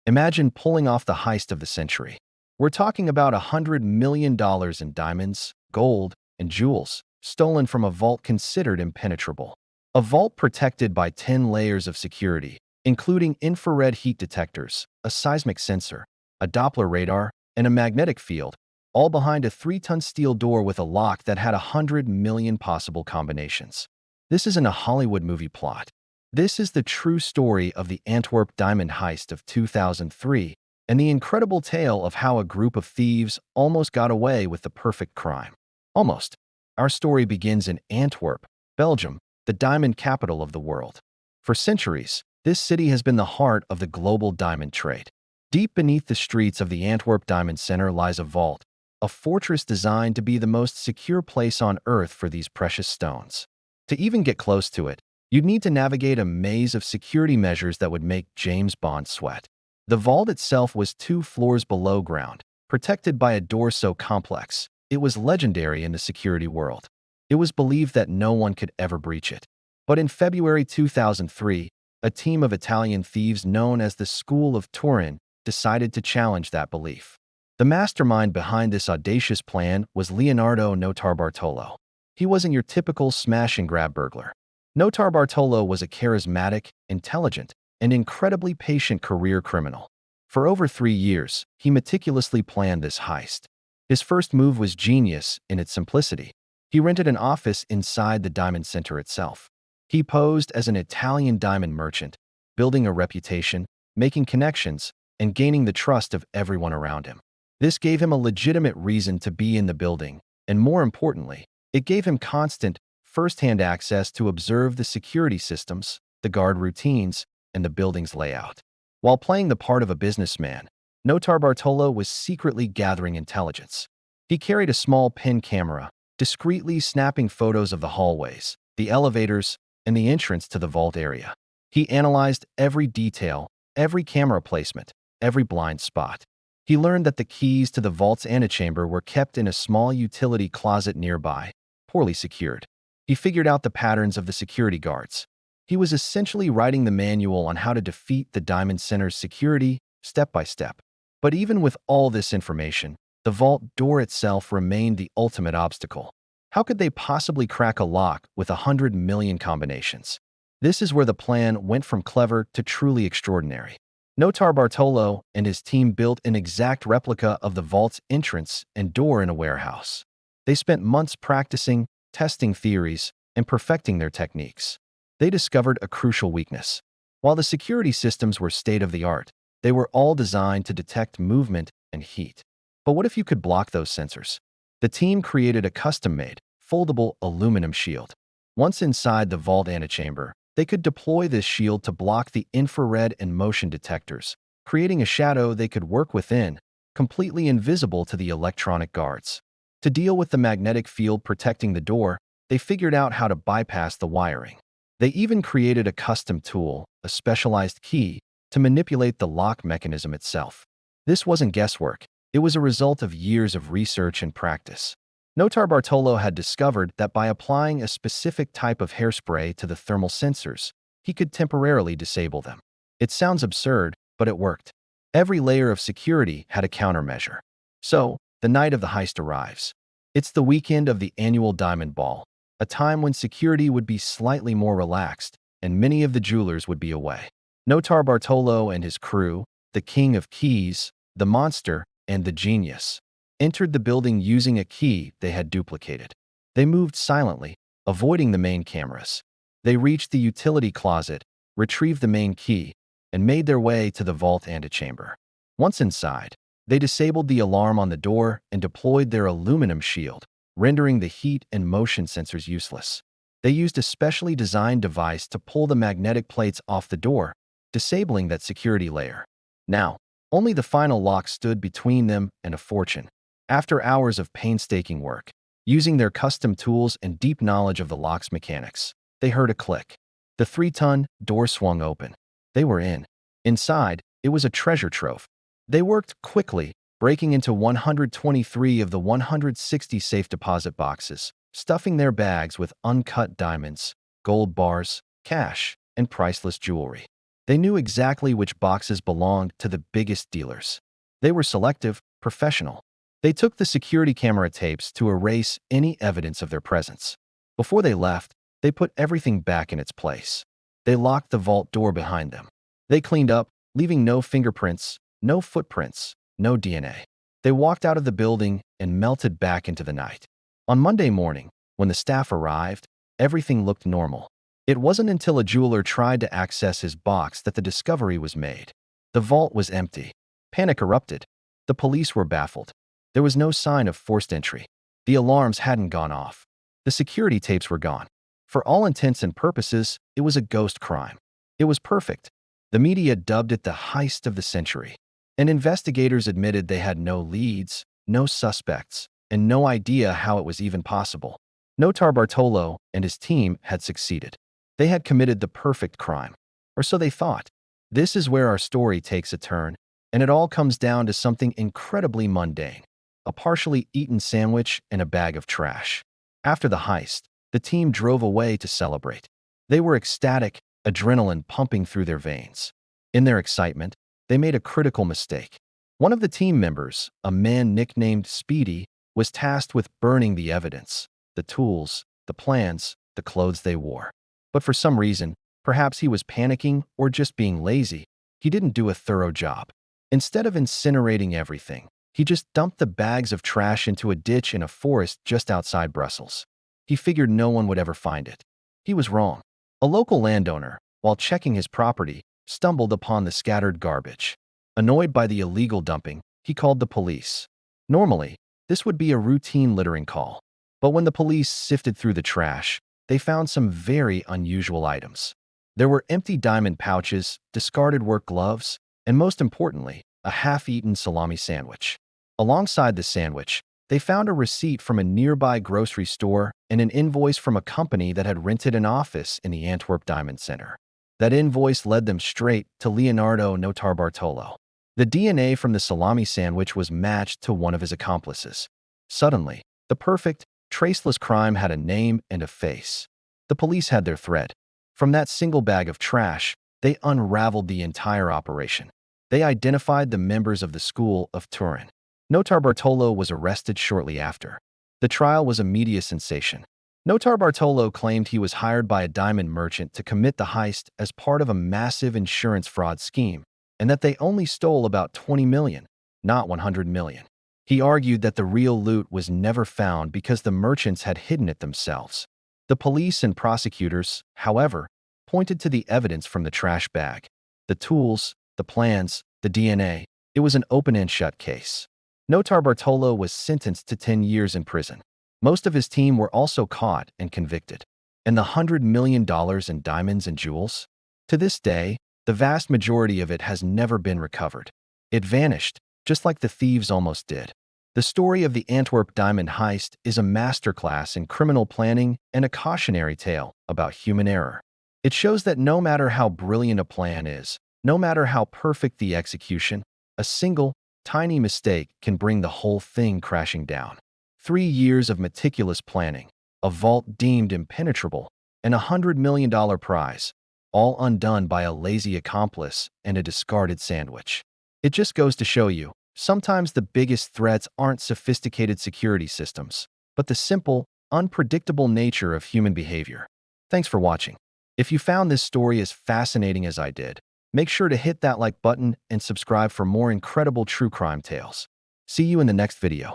Imagine pulling off the heist of the century. We're talking about $100 million in diamonds, gold, and jewels, stolen from a vault considered impenetrable. A vault protected by 10 layers of security, including infrared heat detectors, a seismic sensor, a Doppler radar, and a magnetic field, all behind a 3-ton steel door with a lock that had 100 million possible combinations. This isn't a Hollywood movie plot. This is the true story of the Antwerp diamond heist of 2003 and the incredible tale of how a group of thieves almost got away with the perfect crime. Almost. Our story begins in Antwerp, Belgium, the diamond capital of the world. For centuries, this city has been the heart of the global diamond trade. Deep beneath the streets of the Antwerp Diamond Center lies a vault, a fortress designed to be the most secure place on Earth for these precious stones. To even get close to it, you'd need to navigate a maze of security measures that would make James Bond sweat. The vault itself was 2 floors below ground, protected by a door so complex, it was legendary in the security world. It was believed that no one could ever breach it. But in February 2003, a team of Italian thieves known as the School of Turin decided to challenge that belief. The mastermind behind this audacious plan was Leonardo Notarbartolo. He wasn't your typical smash-and-grab burglar. Notarbartolo was a charismatic, intelligent, and incredibly patient career criminal. For over 3 years, he meticulously planned this heist. His first move was genius in its simplicity. He rented an office inside the diamond center itself. He posed as an Italian diamond merchant, building a reputation, making connections, and gaining the trust of everyone around him. This gave him a legitimate reason to be in the building, and more importantly, it gave him constant, first-hand access to observe the security systems, the guard routines, and the building's layout. While playing the part of a businessman, Notarbartolo was secretly gathering intelligence. He carried a small pen camera, discreetly snapping photos of the hallways, the elevators, and the entrance to the vault area. He analyzed every detail, every camera placement, every blind spot. He learned that the keys to the vault's antechamber were kept in a small utility closet nearby, poorly secured. He figured out the patterns of the security guards. He was essentially writing the manual on how to defeat the Diamond Center's security step by step. But even with all this information, the vault door itself remained the ultimate obstacle. How could they possibly crack a lock with 100 million combinations? This is where the plan went from clever to truly extraordinary. Notarbartolo and his team built an exact replica of the vault's entrance and door in a warehouse. They spent months practicing, testing theories, and perfecting their techniques. They discovered a crucial weakness. While the security systems were state-of-the-art, they were all designed to detect movement and heat. But what if you could block those sensors? The team created a custom-made, foldable aluminum shield. Once inside the vault antechamber, they could deploy this shield to block the infrared and motion detectors, creating a shadow they could work within, completely invisible to the electronic guards. To deal with the magnetic field protecting the door, they figured out how to bypass the wiring. They even created a custom tool, a specialized key, to manipulate the lock mechanism itself. This wasn't guesswork. It was a result of years of research and practice. Notarbartolo had discovered that by applying a specific type of hairspray to the thermal sensors, he could temporarily disable them. It sounds absurd, but it worked. Every layer of security had a countermeasure. So, the night of the heist arrives. It's the weekend of the annual Diamond Ball, a time when security would be slightly more relaxed, and many of the jewelers would be away. Notarbartolo and his crew, the King of Keys, the Monster, and the Genius, entered the building using a key they had duplicated. They moved silently, avoiding the main cameras. They reached the utility closet, retrieved the main key, and made their way to the vault antechamber. Once inside, they disabled the alarm on the door and deployed their aluminum shield, rendering the heat and motion sensors useless. They used a specially designed device to pull the magnetic plates off the door, disabling that security layer. Now, only the final lock stood between them and a fortune. After hours of painstaking work, using their custom tools and deep knowledge of the lock's mechanics, they heard a click. The 3-ton door swung open. They were in. Inside, it was a treasure trove. They worked quickly, breaking into 123 of the 160 safe deposit boxes, stuffing their bags with uncut diamonds, gold bars, cash, and priceless jewelry. They knew exactly which boxes belonged to the biggest dealers. They were selective, professional. They took the security camera tapes to erase any evidence of their presence. Before they left, they put everything back in its place. They locked the vault door behind them. They cleaned up, leaving no fingerprints, no footprints, no DNA. They walked out of the building and melted back into the night. On Monday morning, when the staff arrived, everything looked normal. It wasn't until a jeweler tried to access his box that the discovery was made. The vault was empty. Panic erupted. The police were baffled. There was no sign of forced entry. The alarms hadn't gone off. The security tapes were gone. For all intents and purposes, it was a ghost crime. It was perfect. The media dubbed it the heist of the century. And investigators admitted they had no leads, no suspects, and no idea how it was even possible. Notar Bartolo and his team had succeeded. They had committed the perfect crime. Or so they thought. This is where our story takes a turn, and it all comes down to something incredibly mundane: a partially eaten sandwich and a bag of trash. After the heist, the team drove away to celebrate. They were ecstatic, adrenaline pumping through their veins. In their excitement, they made a critical mistake. One of the team members, a man nicknamed Speedy, was tasked with burning the evidence: the tools, the plans, the clothes they wore. But for some reason, perhaps he was panicking or just being lazy, he didn't do a thorough job. Instead of incinerating everything, he just dumped the bags of trash into a ditch in a forest just outside Brussels. He figured no one would ever find it. He was wrong. A local landowner, while checking his property, stumbled upon the scattered garbage. Annoyed by the illegal dumping, he called the police. Normally, this would be a routine littering call. But when the police sifted through the trash, they found some very unusual items. There were empty diamond pouches, discarded work gloves, and most importantly, a half-eaten salami sandwich. Alongside the sandwich, they found a receipt from a nearby grocery store and an invoice from a company that had rented an office in the Antwerp Diamond Center. That invoice led them straight to Leonardo Notarbartolo. The DNA from the salami sandwich was matched to one of his accomplices. Suddenly, the perfect, traceless crime had a name and a face. The police had their thread. From that single bag of trash, they unraveled the entire operation. They identified the members of the school of Turin. Notarbartolo was arrested shortly after. The trial was a media sensation. Notarbartolo claimed he was hired by a diamond merchant to commit the heist as part of a massive insurance fraud scheme, and that they only stole about 20 million, not 100 million. He argued that the real loot was never found because the merchants had hidden it themselves. The police and prosecutors, however, pointed to the evidence from the trash bag: the tools, the plans, the DNA. It was an open and shut case. Notarbartolo was sentenced to 10 years in prison. Most of his team were also caught and convicted. And the $100 million in diamonds and jewels? To this day, the vast majority of it has never been recovered. It vanished, just like the thieves almost did. The story of the Antwerp diamond heist is a masterclass in criminal planning and a cautionary tale about human error. It shows that no matter how brilliant a plan is, no matter how perfect the execution, a single, tiny mistake can bring the whole thing crashing down. 3 years of meticulous planning, a vault deemed impenetrable, and $100 million prize, all undone by a lazy accomplice and a discarded sandwich. It just goes to show you, sometimes the biggest threats aren't sophisticated security systems, but the simple, unpredictable nature of human behavior. Thanks for watching. If you found this story as fascinating as I did, make sure to hit that like button and subscribe for more incredible true crime tales. See you in the next video.